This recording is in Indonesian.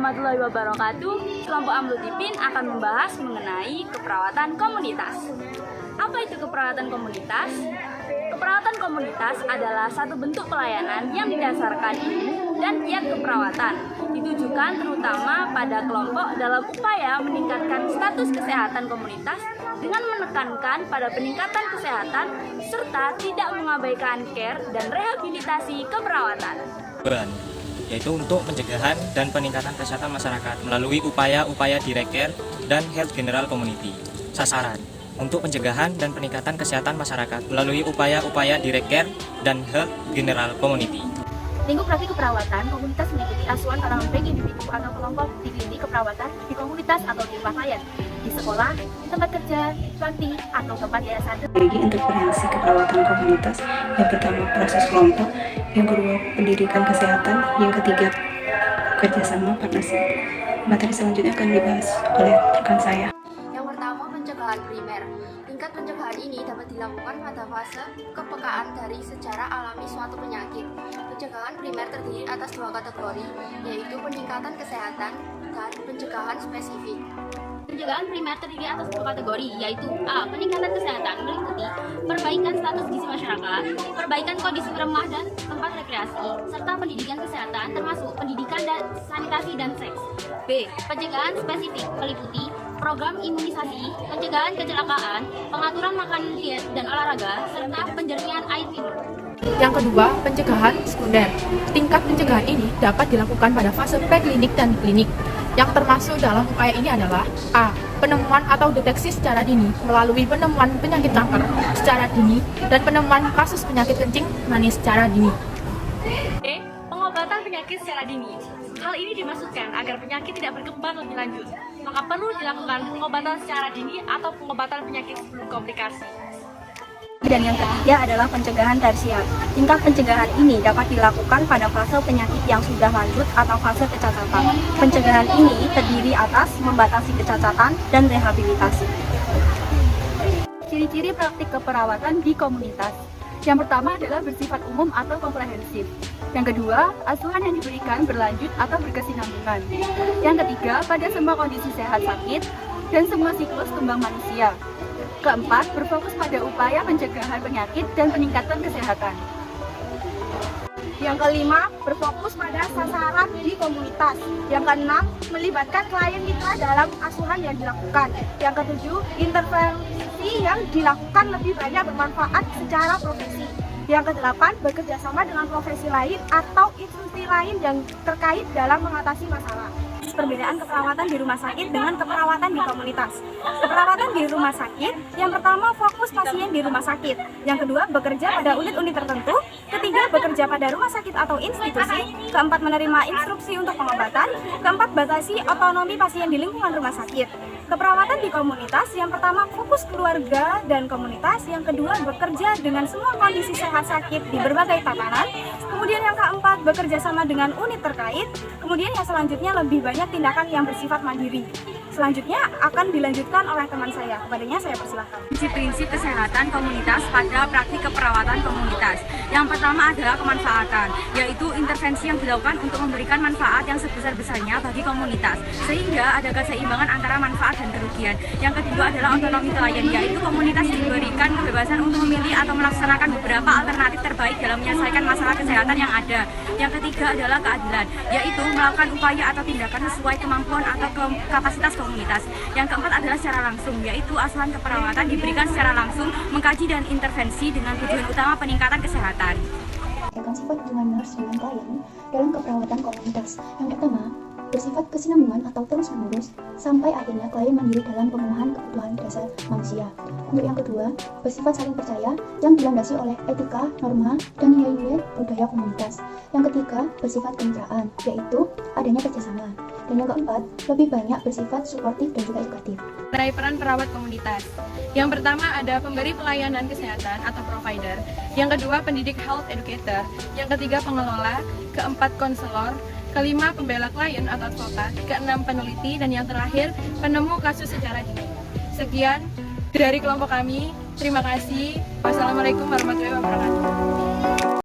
warahmatullahi wabarakatuh. Kelompok Amludipin akan membahas mengenai keperawatan komunitas. Apa itu keperawatan komunitas? Keperawatan komunitas adalah satu bentuk pelayanan yang didasarkan ilmu dan giat keperawatan, ditujukan terutama pada kelompok dalam upaya meningkatkan status kesehatan komunitas dengan menekankan pada peningkatan kesehatan serta tidak mengabaikan care dan rehabilitasi keperawatan. Yaitu untuk pencegahan dan peningkatan kesehatan masyarakat melalui upaya-upaya direct care dan health general community. Sasaran untuk pencegahan dan peningkatan kesehatan masyarakat melalui upaya-upaya direct care dan health general community. Lingkup praktik keperawatan komunitas meliputi asuhan kalangan baik individu atau kelompok di klinik keperawatan, di komunitas atau di rumah klien, di sekolah, di tempat kerja, di panti, atau tempat yayasan. Bagi intervensi keperawatan komunitas, yang pertama proses kelompok, yang kedua pendidikan kesehatan, yang ketiga kerjasama partnership. Materi selanjutnya akan dibahas oleh rekan saya. Yang pertama, pencegahan primer. Tingkat pencegahan ini dapat dilakukan pada fase kepekaan dari secara alami suatu penyakit. Pencegahan primer terdiri atas dua kategori, yaitu peningkatan kesehatan dan pencegahan spesifik. Pencegahan primer terdiri atas dua kategori, yaitu A. Peningkatan kesehatan meliputi perbaikan status gizi masyarakat, perbaikan kondisi rumah dan tempat rekreasi, serta pendidikan kesehatan termasuk pendidikan dan sanitasi dan seks. B. Pencegahan spesifik meliputi program imunisasi, pencegahan kecelakaan, pengaturan makanan diet dan olahraga, serta penjernihan air minum. Yang kedua, pencegahan sekunder. Tingkat pencegahan ini dapat dilakukan pada fase preklinik dan klinik. Yang termasuk dalam upaya ini adalah A. Penemuan atau deteksi secara dini melalui penemuan penyakit kanker secara dini dan penemuan kasus penyakit kencing manis secara dini. E. Pengobatan penyakit secara dini. Hal ini dimaksudkan agar penyakit tidak berkembang lebih lanjut, maka perlu dilakukan pengobatan secara dini atau pengobatan penyakit sebelum komplikasi. Dan yang ketiga adalah pencegahan tersier. Tingkat pencegahan ini dapat dilakukan pada fase penyakit yang sudah lanjut atau fase kecacatan. Pencegahan ini terdiri atas membatasi kecacatan dan rehabilitasi. Ciri-ciri praktik keperawatan di komunitas. Yang pertama adalah bersifat umum atau komprehensif. Yang kedua, asuhan yang diberikan berlanjut atau berkesinambungan. Yang ketiga, pada semua kondisi sehat sakit dan semua siklus kembang manusia. Keempat, berfokus pada upaya pencegahan penyakit dan peningkatan kesehatan. Yang kelima, berfokus pada sasaran di komunitas. Yang keenam, melibatkan klien mitra dalam asuhan yang dilakukan. Yang ketujuh, intervensi yang dilakukan lebih banyak bermanfaat secara profesi. Yang kedelapan, bekerja sama dengan profesi lain atau institusi lain yang terkait dalam mengatasi masalah. Perbedaan keperawatan di rumah sakit dengan keperawatan di komunitas. Keperawatan di rumah sakit, yang pertama fokus pasien di rumah sakit. Yang kedua, bekerja pada unit-unit tertentu. Ketiga, bekerja pada rumah sakit atau institusi. Keempat, menerima instruksi untuk pengobatan. Keempat, batasi otonomi pasien di lingkungan rumah sakit. Keperawatan di komunitas, yang pertama fokus keluarga dan komunitas. Yang kedua, bekerja dengan semua kondisi sehat sakit di berbagai tatanan. Kemudian yang keempat, bekerja sama dengan unit terkait. Kemudian yang selanjutnya lebih banyak tindakan yang bersifat mandiri. Selanjutnya akan dilanjutkan oleh teman saya. Kepadanya saya persilahkan. Prinsip kesehatan komunitas pada praktik keperawatan komunitas. Yang pertama adalah kemanfaatan, yaitu intervensi yang dilakukan untuk memberikan manfaat yang sebesar-besarnya bagi komunitas, sehingga ada keseimbangan antara manfaat dan kerugian. Yang kedua adalah otonomi klien, yaitu komunitas diberikan kebebasan untuk memilih atau melaksanakan beberapa alternatif terbaik dalam menyelesaikan masalah kesehatan yang ada. Yang ketiga adalah keadilan, yaitu melakukan upaya atau tindakan sesuai kemampuan atau kapasitas komunitas. Yang keempat adalah secara langsung, yaitu asuhan keperawatan diberikan secara langsung, mengkaji dan intervensi dengan tujuan utama peningkatan kesehatan. Akan sifat hubungan nurse dengan klien dalam keperawatan komunitas. Yang pertama, bersifat kesinambungan atau terus-menerus sampai akhirnya klien mandiri dalam pemenuhan kebutuhan dasar manusia. Untuk yang kedua, bersifat saling percaya yang dilandasi oleh etika, norma, dan nilai-nilai budaya komunitas. Yang ketiga, bersifat kemitraan, yaitu adanya kerjasama. Dan yang keempat, lebih banyak bersifat suportif dan juga edukatif. Mengenai peran perawat komunitas. Yang pertama ada pemberi pelayanan kesehatan atau provider. Yang kedua pendidik health educator. Yang ketiga pengelola. Keempat konselor. Kelima pembela klien atau advokat. Keenam peneliti. Dan yang terakhir penemu kasus secara dini. Sekian dari kelompok kami. Terima kasih. Wassalamualaikum warahmatullahi wabarakatuh.